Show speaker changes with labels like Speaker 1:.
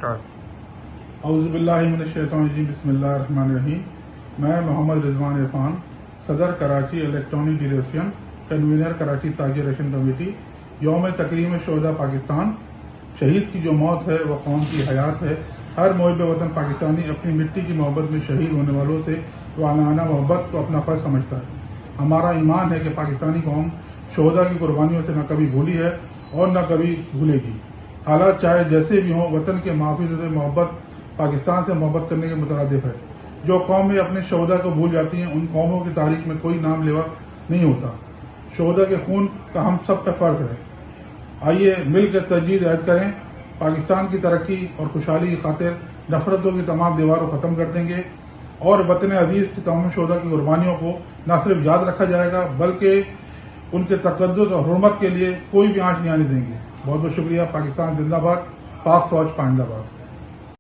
Speaker 1: औज़ुबिल्लाहिमिनश्शैतानिर्रजीम बिस्मिल्लाहिर्रहमानिर्रहीम। मैं मोहम्मद रिजवान इरफान, सदर कराची इलेक्ट्रॉनिक डिलेशन, कन्वीनर कराची ताजिर एक्शन कमेटी। यौम तकरीम शोहदा पाकिस्तान, शहीद की जो मौत है वह कौम की हयात है। हर मुहिब वतन पाकिस्तानी अपनी मिट्टी की मोहब्बत में शहीद होने वालों से वानाना मोहब्बत को अपना फ़र्ज समझता है। हमारा ईमान है कि पाकिस्तानी कौम शोहदा की कुर्बानियों से न कभी भूली है और न कभी भूलेगी। हालात चाहे जैसे भी हों, वतन के महफूज़ से मोहब्बत पाकिस्तान से मोहब्बत करने के मुतरादिफ है। जो कौमें अपने शोहदा को भूल जाती हैं, उन कौमों की तारीख में कोई नाम लेवा नहीं होता। शोहदा के खून का हम सब पे फ़र्ज है। आइए मिलकर तजदीद ऐद करें, पाकिस्तान की तरक्की और खुशहाली की खातिर नफरतों की तमाम दीवारों ख़त्म कर देंगे और वतन अजीज़ की तमाम शोहदा की कुर्बानियों को न सिर्फ याद रखा जाएगा बल्कि उनके तक़द्दुस और हुर्मत के लिए कोई भी आँच नहीं आने देंगे। बहुत बहुत शुक्रिया। पाकिस्तान जिंदाबाद, पाक फौज पाइंदाबाद।